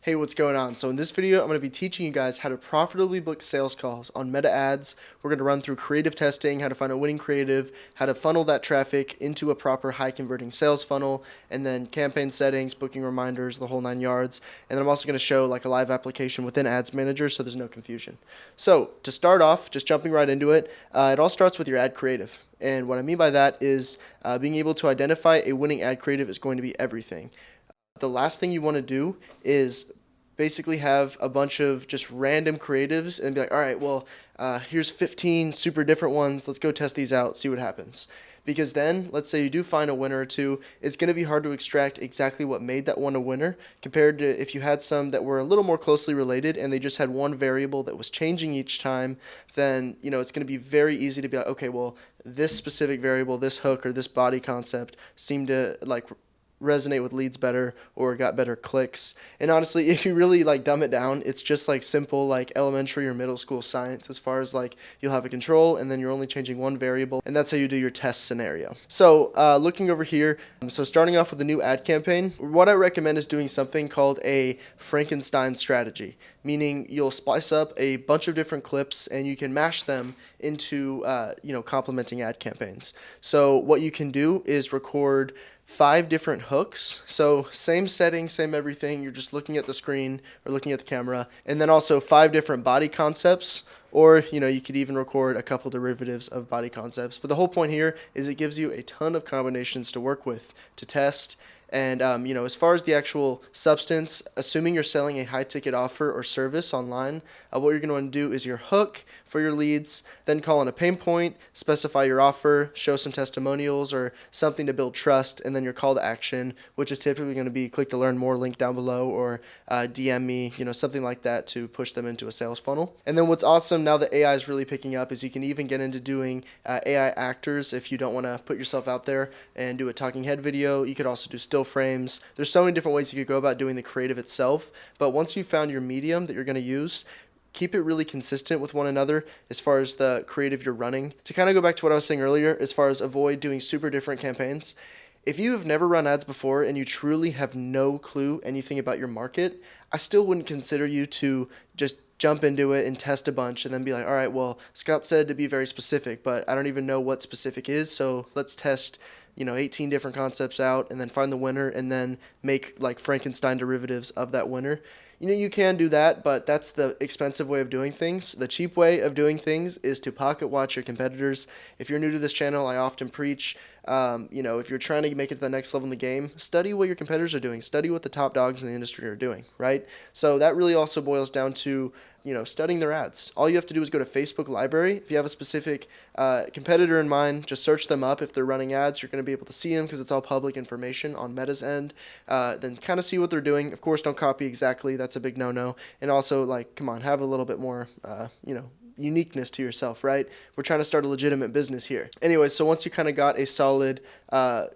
Hey, what's going on? So in this video, I'm going to be teaching you guys how to profitably book sales calls on Meta ads. We're going to run through creative testing, how to find a winning creative, how to funnel that traffic into a proper high converting sales funnel, and then campaign settings, booking reminders, the whole 9 yards. And then I'm also going to show like a live application within Ads Manager so there's no confusion. So to start off, just jumping right into it, it all starts with your ad creative. And what I mean by that is being able to identify a winning ad creative is going to be everything. The last thing you want to do is basically have a bunch of just random creatives and be like, all right, well, here's 15 super different ones. Let's go test these out, see what happens. Because then, let's say you do find a winner or two, it's going to be hard to extract exactly what made that one a winner compared to if you had some that were a little more closely related and they just had one variable that was changing each time. Then, it's going to be very easy to be like, okay, well, this specific variable, this hook or this body concept seemed to resonate with leads better or got better clicks. And honestly, if you really dumb it down, it's just simple elementary or middle school science as far as you'll have a control and then you're only changing one variable, and that's how you do your test scenario. So looking over here, so starting off with a new ad campaign, what I recommend is doing something called a Frankenstein strategy, meaning you'll splice up a bunch of different clips and you can mash them into complementing ad campaigns. So what you can do is record 5 different hooks. So same setting, same everything. You're just looking at the screen or looking at the camera. And then also 5 different body concepts, or you could even record a couple derivatives of body concepts. But the whole point here is it gives you a ton of combinations to work with, to test. And, as far as the actual substance, assuming you're selling a high-ticket offer or service online, what you're going to want to do is your hook for your leads, then call in a pain point, specify your offer, show some testimonials or something to build trust, and then your call to action, which is typically going to be click to learn more, link down below, or DM me, something like that to push them into a sales funnel. And then what's awesome now that AI is really picking up is you can even get into doing AI actors if you don't want to put yourself out there and do a talking head video. You could also do still frames. There's so many different ways you could go about doing the creative itself, but once you've found your medium that you're going to use, keep it really consistent with one another as far as the creative you're running. To kind of go back to what I was saying earlier, as far as avoid doing super different campaigns, if you have never run ads before and you truly have no clue anything about your market, I still wouldn't consider you to just jump into it and test a bunch and then be like, all right, well, Scott said to be very specific, but I don't even know what specific is, so let's test 18 different concepts out and then find the winner and then make Frankenstein derivatives of that winner. You can do that, but that's the expensive way of doing things. The cheap way of doing things is to pocket watch your competitors. If you're new to this channel, I often preach, if you're trying to make it to the next level in the game, study what your competitors are doing. Study what the top dogs in the industry are doing, right? So that really also boils down to studying their ads. All you have to do is go to Facebook Library. If you have a specific competitor in mind, just search them up. If they're running ads, you're going to be able to see them because it's all public information on Meta's end. Then kind of see what they're doing. Of course, don't copy exactly. That's a big no-no. And also, come on, have a little bit more, uniqueness to yourself, right? We're trying to start a legitimate business here. Anyway, so once you kind of got a solid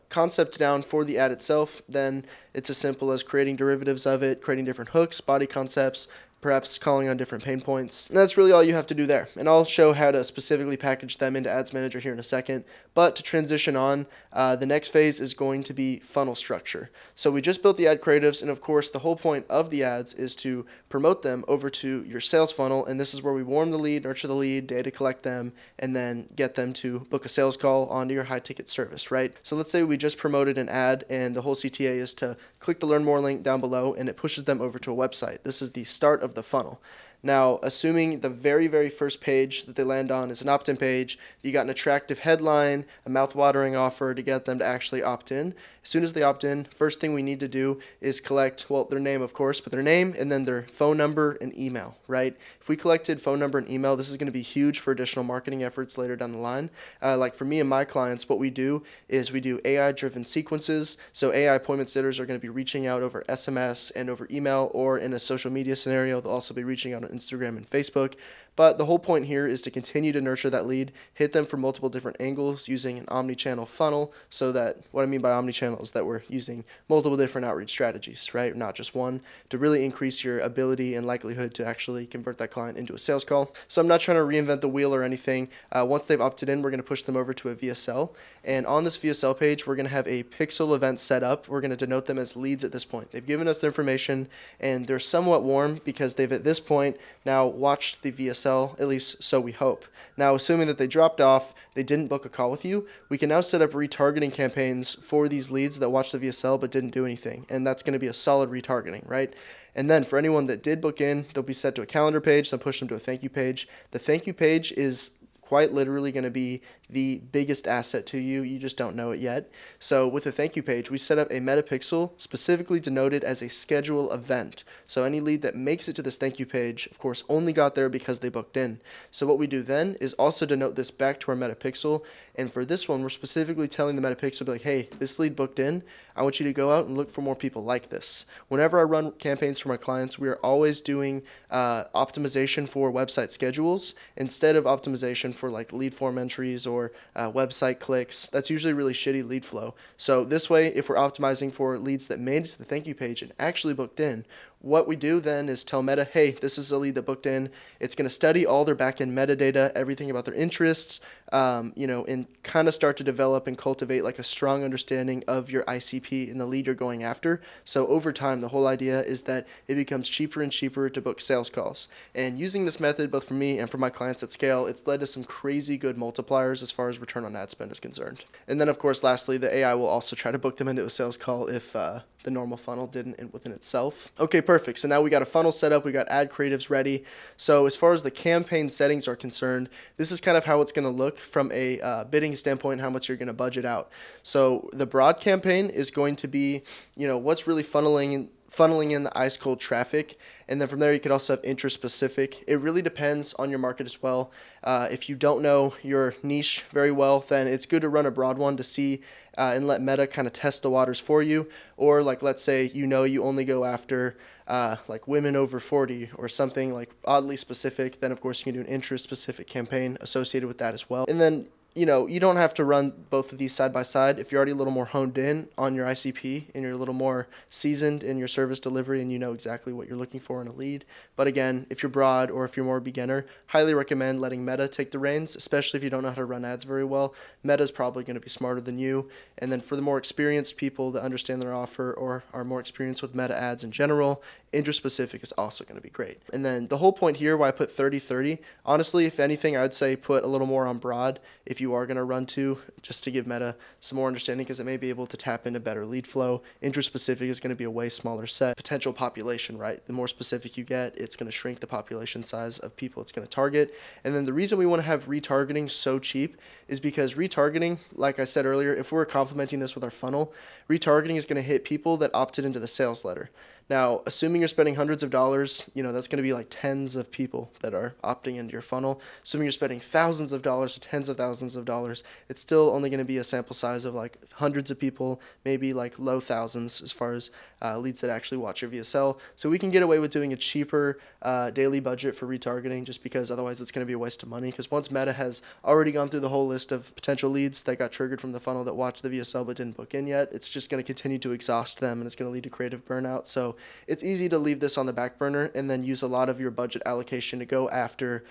concept down for the ad itself, then it's as simple as creating derivatives of it, creating different hooks, body concepts, perhaps calling on different pain points. And that's really all you have to do there. And I'll show how to specifically package them into Ads Manager here in a second. But to transition on, the next phase is going to be funnel structure. So we just built the ad creatives, and of course the whole point of the ads is to promote them over to your sales funnel, and this is where we warm the lead, nurture the lead, data collect them, and then get them to book a sales call onto your high-ticket service, right? So let's say we just promoted an ad, and the whole CTA is to click the Learn More link down below, and it pushes them over to a website. This is the start of the funnel. Now, assuming the very, very first page that they land on is an opt-in page, you got an attractive headline, a mouth-watering offer to get them to actually opt in. As soon as they opt in, first thing we need to do is collect, their name, of course, but their name and then their phone number and email, right? If we collected phone number and email, this is going to be huge for additional marketing efforts later down the line. For me and my clients, what we do is we do AI-driven sequences. So AI appointment sitters are going to be reaching out over SMS and over email, or in a social media scenario, they'll also be reaching out on Instagram and Facebook. But the whole point here is to continue to nurture that lead, hit them from multiple different angles using an omni-channel funnel, so that what I mean by omni-channel is that we're using multiple different outreach strategies, right? Not just one, to really increase your ability and likelihood to actually convert that client into a sales call. So I'm not trying to reinvent the wheel or anything. Once they've opted in, we're going to push them over to a VSL. And on this VSL page, we're going to have a pixel event set up. We're going to denote them as leads at this point. They've given us their information, and they're somewhat warm because they've at this point now watched the VSL, at least so we hope. Now, assuming that they dropped off, they didn't book a call with you, we can now set up retargeting campaigns for these leads that watched the VSL but didn't do anything. And that's going to be a solid retargeting, right? And then for anyone that did book in, they'll be set to a calendar page, then push them to a thank you page. The thank you page is quite literally going to be the biggest asset to you. You just don't know it yet. So with the thank you page, we set up a metapixel specifically denoted as a schedule event. So any lead that makes it to this thank you page, of course, only got there because they booked in. So what we do then is also denote this back to our metapixel. And for this one, we're specifically telling the metapixel, like, hey, this lead booked in. I want you to go out and look for more people like this. Whenever I run campaigns for my clients, we are always doing optimization for website schedules instead of optimization for like lead form entries or website clicks. That's usually really shitty lead flow. So this way, if we're optimizing for leads that made it to the thank you page and actually booked in, what we do then is tell Meta, hey, this is a lead that booked in. It's going to study all their backend metadata, everything about their interests, and kind of start to develop and cultivate like a strong understanding of your ICP and the lead you're going after. So over time, the whole idea is that it becomes cheaper and cheaper to book sales calls. And using this method, both for me and for my clients at scale, it's led to some crazy good multipliers as far as return on ad spend is concerned. And then, of course, lastly, the AI will also try to book them into a sales call if the normal funnel didn't within itself. Okay, perfect. So now we got a funnel set up, we got ad creatives ready. So as far as the campaign settings are concerned, this is kind of how it's going to look from a bidding standpoint, how much you're going to budget out. So the broad campaign is going to be, what's really funneling in the ice cold traffic. And then from there, you could also have interest specific. It really depends on your market as well. If you don't know your niche very well, then it's good to run a broad one to see and let Meta kind of test the waters for you. Or like, let's say, you only go after like women over 40 or something like oddly specific, then of course you can do an interest specific campaign associated with that as well. And then you don't have to run both of these side by side. If you're already a little more honed in on your ICP and you're a little more seasoned in your service delivery and you know exactly what you're looking for in a lead. But again, if you're broad or if you're more beginner, highly recommend letting Meta take the reins, especially if you don't know how to run ads very well. Meta's probably going to be smarter than you. And then for the more experienced people that understand their offer or are more experienced with Meta ads in general, interest specific is also going to be great. And then the whole point here, why I put 30-30, honestly, if anything, I'd say put a little more on broad if you are going to run to, just to give Meta some more understanding, because it may be able to tap into better lead flow. Interest specific is going to be a way smaller set. Potential population, right? The more specific you get, it's going to shrink the population size of people it's going to target. And then the reason we want to have retargeting so cheap is because retargeting, like I said earlier, if we're complementing this with our funnel, retargeting is going to hit people that opted into the sales letter. Now, assuming you're spending hundreds of dollars, that's going to be like tens of people that are opting into your funnel. Assuming you're spending thousands of dollars to tens of thousands of dollars, it's still only going to be a sample size of like hundreds of people, maybe like low thousands as far as leads that actually watch your VSL. So we can get away with doing a cheaper daily budget for retargeting, just because otherwise it's going to be a waste of money. Because once Meta has already gone through the whole list of potential leads that got triggered from the funnel that watched the VSL but didn't book in yet, it's just going to continue to exhaust them and it's going to lead to creative burnout. So it's easy to leave this on the back burner and then use a lot of your budget allocation to go after,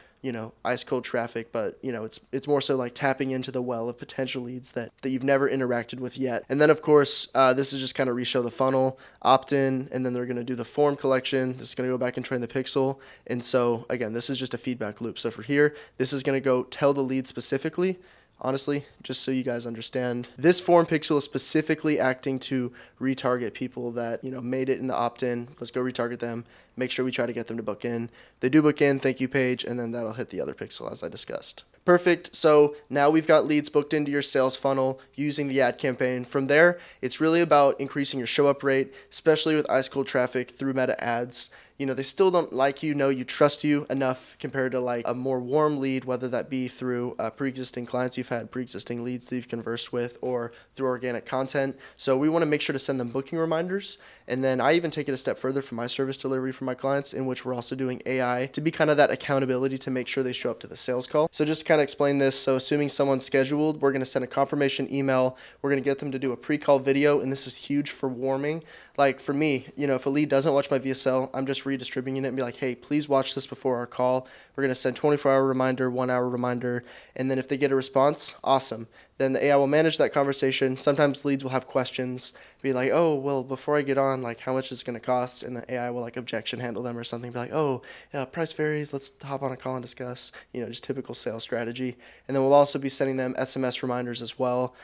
ice cold traffic, but it's more so like tapping into the well of potential leads that you've never interacted with yet. And then of course, this is just kind of reshow the funnel, opt in, and then they're going to do the form collection. This is going to go back and train the pixel. And so again, this is just a feedback loop. So for here, this is going to go tell the lead specifically. Honestly, just so you guys understand, this form pixel is specifically acting to retarget people that, made it in the opt-in. Let's go retarget them. Make sure we try to get them to book in. They do book in, thank you page, and then that'll hit the other pixel as I discussed. Perfect. So now we've got leads booked into your sales funnel using the ad campaign. From there, it's really about increasing your show up rate, especially with ice cold traffic through Meta ads. they still don't like you, know you, trust you enough compared to like a more warm lead, whether that be through pre-existing clients you've had, pre-existing leads that you've conversed with, or through organic content. So we want to make sure to send them booking reminders. And then I even take it a step further for my service delivery for my clients, in which we're also doing AI to be kind of that accountability to make sure they show up to the sales call. So just to kind of explain this, so assuming someone's scheduled, we're going to send a confirmation email. We're going to get them to do a pre-call video, and this is huge for warming. Like for me, if a lead doesn't watch my VSL, I'm just redistributing it and be like, hey, please watch this before our call. We're going to send 24-hour reminder, 1-hour reminder, and then if they get a response, awesome. Then the AI will manage that conversation. Sometimes leads will have questions, be like, oh, well, before I get on, like, how much is it going to cost? And the AI will like objection handle them or something, be like, oh, yeah, price varies. Let's hop on a call and discuss, just typical sales strategy. And then we'll also be sending them SMS reminders as well,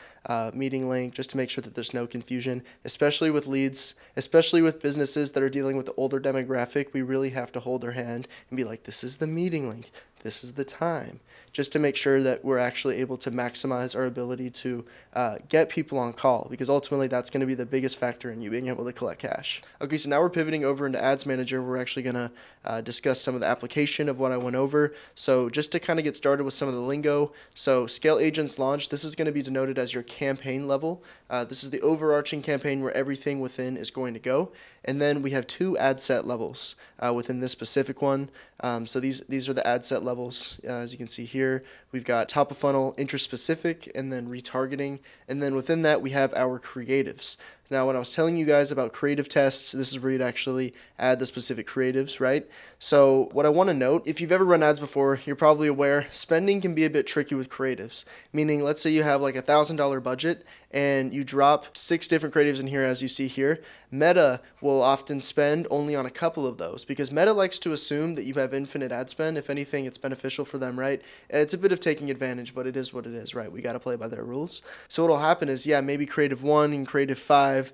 meeting link, just to make sure that there's no confusion, especially with leads, especially with businesses that are dealing with the older demographic. We really have to hold their hand and be like, this is the meeting link. This is the time, just to make sure that we're actually able to maximize our ability to get people on call, because ultimately that's going to be the biggest factor in you being able to collect cash. Okay, so now we're pivoting over into Ads Manager. We're actually going to discuss some of the application of what I went over. So just to kind of get started with some of the lingo, so Scale Agents Launch, this is going to be denoted as your campaign level. This is the overarching campaign where everything within is going to go. And then we have 2 ad set levels within this specific one. So these are the ad set levels. As you can see here, we've got top of funnel, interest specific, and then retargeting. And then within that, we have our creatives. Now, when I was telling you guys about creative tests, this is where you'd actually add the specific creatives, right? So what I want to note, if you've ever run ads before, you're probably aware spending can be a bit tricky with creatives. Meaning, let's say you have like $1,000 budget and you drop 6 different creatives in here, as you see here. Meta will often spend only on a couple of those, because Meta likes to assume that you have infinite ad spend. If anything, it's beneficial for them, right? It's a bit of taking advantage, but it is what it is, right? We got to play by their rules. So what'll happen is, maybe creative 1 and creative 5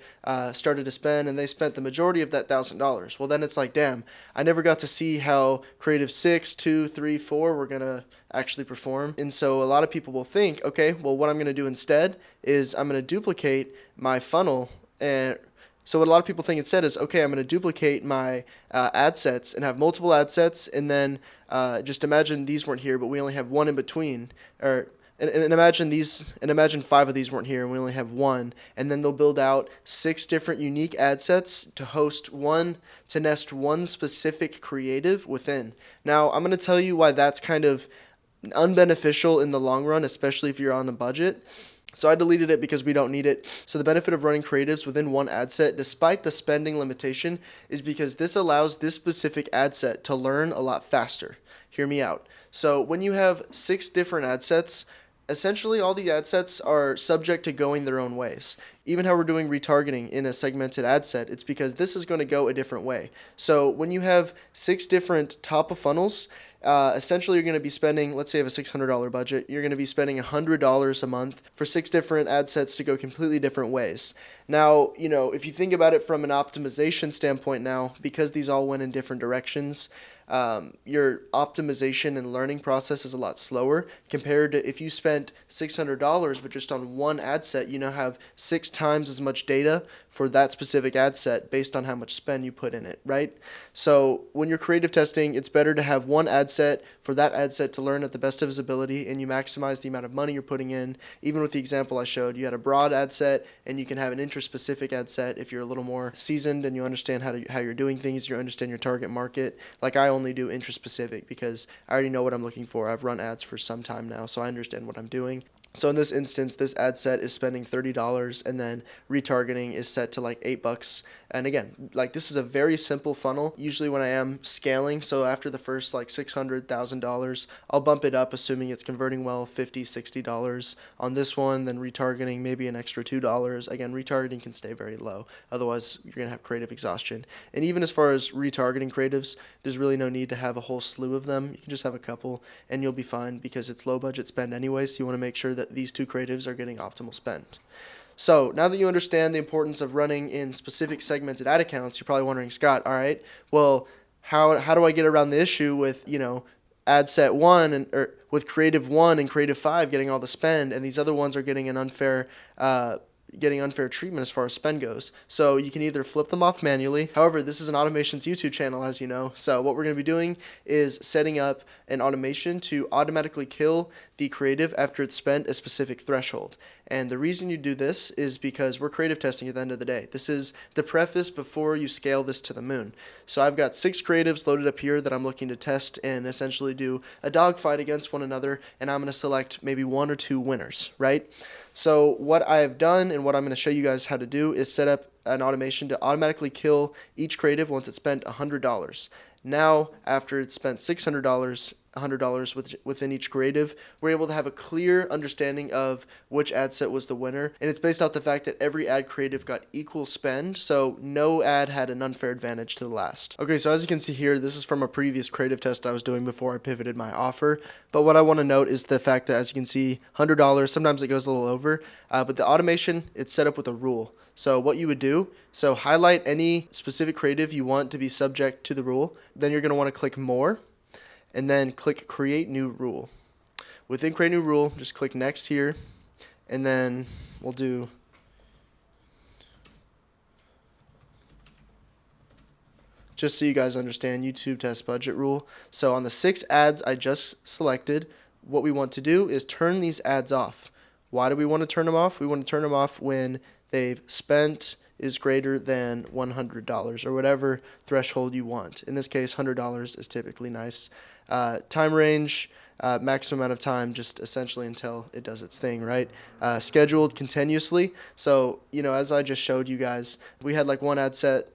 started to spend, and they spent the majority of that $1,000. Well, then it's like, damn, I never got to see how creative 6, 2, 3, 4 were going to actually perform. And so a lot of people will think, okay, well, what I'm going to do instead is I'm going to duplicate my funnel. And so what a lot of people think instead is, okay, I'm going to duplicate my ad sets and have multiple ad sets, and then just imagine these weren't here, but we only have one in between, and imagine 5 of these weren't here and we only have 1, and then they'll build out 6 different unique ad sets to nest one specific creative within. Now, I'm going to tell you why that's kind of unbeneficial in the long run, especially if you're on a budget. So I deleted it because we don't need it. So the benefit of running creatives within one ad set, despite the spending limitation, is because this allows this specific ad set to learn a lot faster. Hear me out. So when you have 6 different ad sets, essentially all the ad sets are subject to going their own ways. Even how we're doing retargeting in a segmented ad set, it's because this is going to go a different way. So when you have 6 different top of funnels, essentially you're going to be spending, let's say you have a $600 budget, you're going to be spending $100 a month for 6 different ad sets to go completely different ways. Now, if you think about it from an optimization standpoint now, because these all went in different directions, your optimization and learning process is a lot slower compared to if you spent $600 but just on one ad set. You now have 6 times as much data for that specific ad set based on how much spend you put in it, right? So when you're creative testing, it's better to have one ad set for that ad set to learn at the best of its ability, and you maximize the amount of money you're putting in. Even with the example I showed, you had a broad ad set, and you can have an interest-specific ad set if you're a little more seasoned and you understand how you're doing things, you understand your target market. Like I only do interest-specific because I already know what I'm looking for. I've run ads for some time now, so I understand what I'm doing. So in this instance, this ad set is spending $30, and then retargeting is set to like $8. And again, like this is a very simple funnel. Usually when I am scaling, so after the first like $600,000, I'll bump it up, assuming it's converting well, $50, $60 on this one. Then retargeting maybe an extra $2. Again, retargeting can stay very low. Otherwise, you're gonna have creative exhaustion. And even as far as retargeting creatives, there's really no need to have a whole slew of them. You can just have a couple, and you'll be fine because it's low budget spend anyway. So you want to make sure that these 2 creatives are getting optimal spend. So now that you understand the importance of running in specific segmented ad accounts, you're probably wondering, Scott, all right, well, how do I get around the issue with, ad set 1 with creative 1 and creative 5 getting all the spend, and these other ones are getting an unfair getting unfair treatment as far as spend goes. So you can either flip them off manually. However, this is an automations YouTube channel, as you know. So what we're going to be doing is setting up an automation to automatically kill the creative after it's spent a specific threshold. And the reason you do this is because we're creative testing at the end of the day. This is the preface before you scale this to the moon. So I've got 6 creatives loaded up here that I'm looking to test and essentially do a dogfight against one another, and I'm going to select maybe 1 or 2 winners, right? So what I've done and what I'm going to show you guys how to do is set up an automation to automatically kill each creative once it's spent $100. Now, after it's spent $100 within each creative, we're able to have a clear understanding of which ad set was the winner, and it's based off the fact that every ad creative got equal spend, so no ad had an unfair advantage to the last. Okay, so as you can see here, this is from a previous creative test I was doing before I pivoted my offer, but what I want to note is the fact that, as you can see, $100, sometimes it goes a little over, but the automation, it's set up with a rule. So what you would do, so highlight any specific creative you want to be subject to the rule, then you're going to want to click More, and then click Create New Rule. Within Create New Rule, just click Next here, and then we'll do just so you guys understand, YouTube test budget rule. So on the 6 ads I just selected, what we want to do is turn these ads off. Why do we want to turn them off? We want to turn them off when they've spent is greater than $100 or whatever threshold you want. In this case, $100 is typically nice. Time range, maximum amount of time, just essentially until it does its thing, right? Scheduled continuously. So, as I just showed you guys, we had like one ad set.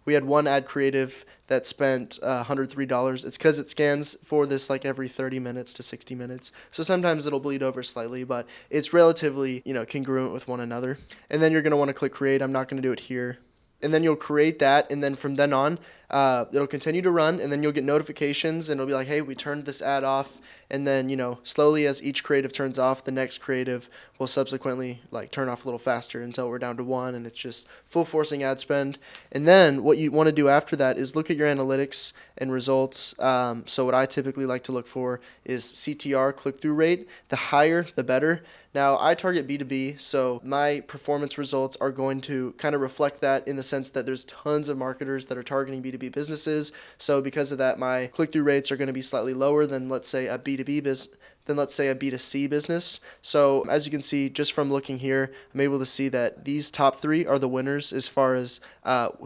We had one ad creative that spent $103. It's because it scans for this like every 30 minutes to 60 minutes. So sometimes it'll bleed over slightly, but it's relatively, congruent with one another. And then you're going to want to click create. I'm not going to do it here. And then you'll create that, and then from then on, it'll continue to run, and then you'll get notifications, and it'll be like, hey, we turned this ad off, and then, slowly as each creative turns off, the next creative will subsequently, turn off a little faster until we're down to 1, and it's just full forcing ad spend. And then what you want to do after that is look at your analytics and results. So what I typically like to look for is CTR, click-through rate. The higher, the better. Now, I target B2B, so my performance results are going to kind of reflect that in the sense that there's tons of marketers that are targeting B2B businesses. So because of that, my click-through rates are going to be slightly lower than, let's say, a B2B business. Than let's say a B2C business. So as you can see, just from looking here, I'm able to see that these top 3 are the winners as far as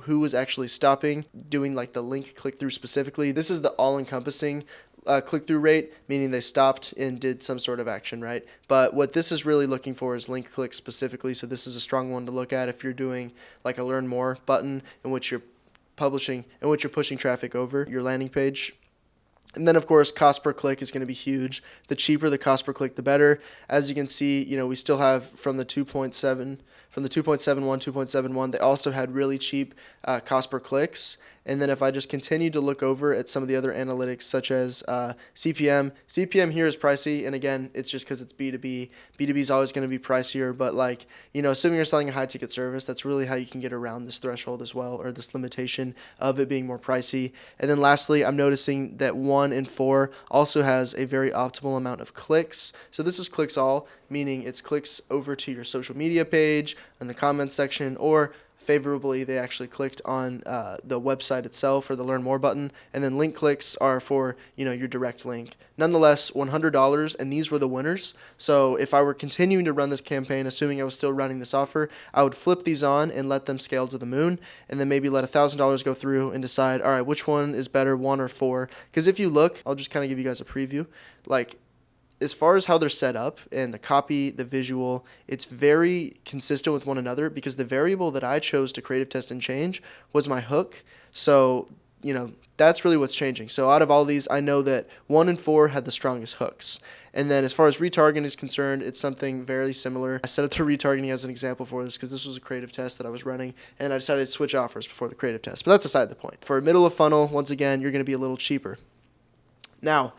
who was actually stopping, doing like the link click-through specifically. This is the all-encompassing click-through rate, meaning they stopped and did some sort of action, right? But what this is really looking for is link clicks specifically, so this is a strong one to look at if you're doing like a learn more button in which you're pushing traffic over your landing page. And then, of course, cost per click is going to be huge. The cheaper the cost per click, the better. As you can see, we still have from the 2.71, 2.71, they also had really cheap cost per clicks. And then if I just continue to look over at some of the other analytics, such as CPM. CPM here is pricey, and again, it's just because it's B2B. B2B is always going to be pricier, but assuming you're selling a high-ticket service, that's really how you can get around this threshold as well, or this limitation of it being more pricey. And then lastly, I'm noticing that 1 and 4 also has a very optimal amount of clicks. So this is clicks all, meaning it's clicks over to your social media page, in the comments section, or favorably, they actually clicked on the website itself or the Learn More button, and then link clicks are for your direct link. Nonetheless, $100, and these were the winners. So if I were continuing to run this campaign, assuming I was still running this offer, I would flip these on and let them scale to the moon, and then maybe let $1,000 go through and decide, all right, which one is better, 1 or 4? Because if you look, I'll just kind of give you guys a preview, as far as how they're set up and the copy, the visual, it's very consistent with one another because the variable that I chose to creative test and change was my hook. So, that's really what's changing. So out of all these, I know that 1 and 4 had the strongest hooks. And then as far as retargeting is concerned, it's something very similar. I set up the retargeting as an example for this because this was a creative test that I was running, and I decided to switch offers before the creative test. But that's aside the point. For a middle of funnel, once again, you're going to be a little cheaper. Now,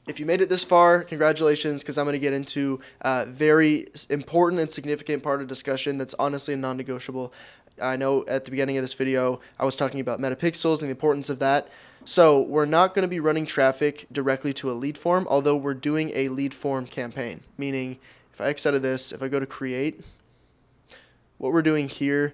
if you made it this far, congratulations, because I'm going to get into a very important and significant part of discussion that's honestly a non-negotiable. I know at the beginning of this video, I was talking about metapixels and the importance of that. So we're not going to be running traffic directly to a lead form, although we're doing a lead form campaign, meaning if I X out of this, if I go to create, what we're doing here,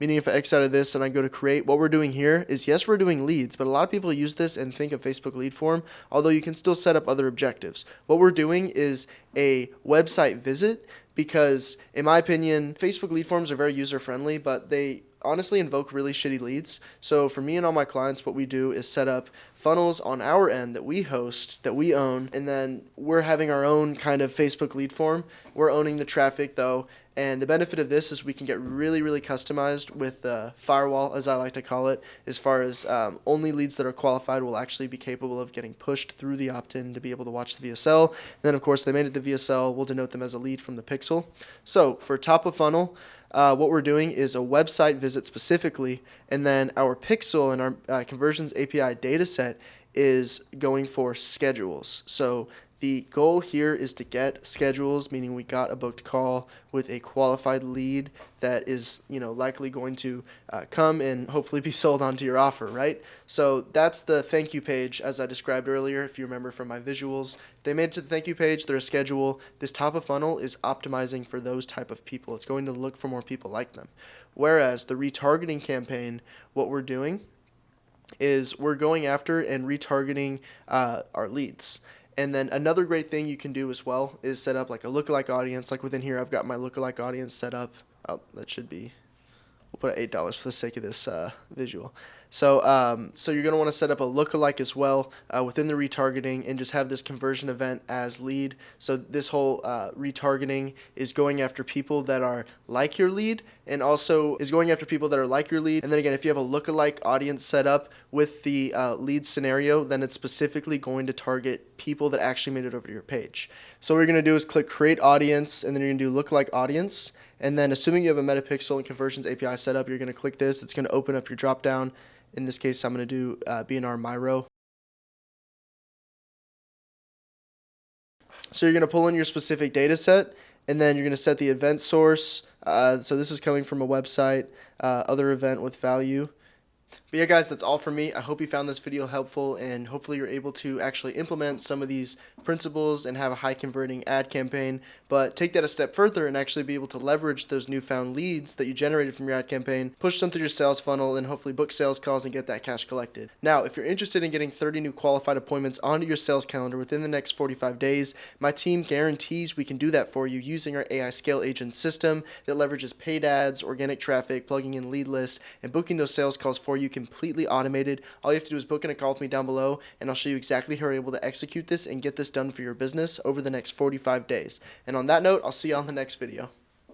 meaning if I X out of this and I go to create, what we're doing here is, yes, we're doing leads, but a lot of people use this and think of Facebook lead form, although you can still set up other objectives. What we're doing is a website visit because, in my opinion, Facebook lead forms are very user-friendly, but they honestly invoke really shitty leads. So for me and all my clients, what we do is set up funnels on our end that we host, that we own, and then we're having our own kind of Facebook lead form. We're owning the traffic though, and the benefit of this is we can get really, really customized with the firewall, as I like to call it, as far as only leads that are qualified will actually be capable of getting pushed through the opt-in to be able to watch the VSL. And then, of course, they made it to VSL. We'll denote them as a lead from the pixel. So for top of funnel, what we're doing is a website visit specifically, and then our pixel and our conversions API data set is going for schedules. So the goal here is to get schedules, meaning we got a booked call with a qualified lead that is, likely going to come and hopefully be sold onto your offer, right? So that's the thank you page, as I described earlier, if you remember from my visuals. If they made it to the thank you page, they're a schedule. This top of funnel is optimizing for those type of people. It's going to look for more people like them. Whereas the retargeting campaign, what we're doing is we're going after and retargeting our leads. And then another great thing you can do as well is set up like a lookalike audience. Like within here, I've got my lookalike audience set up. Oh, that should be, we'll put it $8 for the sake of this visual. So you're going to want to set up a lookalike as well within the retargeting and just have this conversion event as lead. So this whole retargeting is going after people that are like your lead and also is going after people that are like your lead. And then again, if you have a lookalike audience set up with the lead scenario, then it's specifically going to target people that actually made it over to your page. So what you're going to do is click create audience, and then you're going to do lookalike audience. And then assuming you have a metapixel and conversions API set up, you're going to click this. It's going to open up your drop down. In this case, I'm going to do BNR Myro. So you're going to pull in your specific data set, and then you're going to set the event source. So this is coming from a website, other event with value. But yeah, guys, that's all from me. I hope you found this video helpful, and hopefully you're able to actually implement some of these principles and have a high converting ad campaign, but take that a step further and actually be able to leverage those newfound leads that you generated from your ad campaign, push them through your sales funnel, and hopefully book sales calls and get that cash collected. Now, if you're interested in getting 30 new qualified appointments onto your sales calendar within the next 45 days, my team guarantees we can do that for you using our AI Scale Agent system that leverages paid ads, organic traffic, plugging in lead lists, and booking those sales calls for you completely automated. All you have to do is book in a call with me down below, and I'll show you exactly how you're able to execute this and get this done for your business over the next 45 days. And on that note, I'll see you on the next video.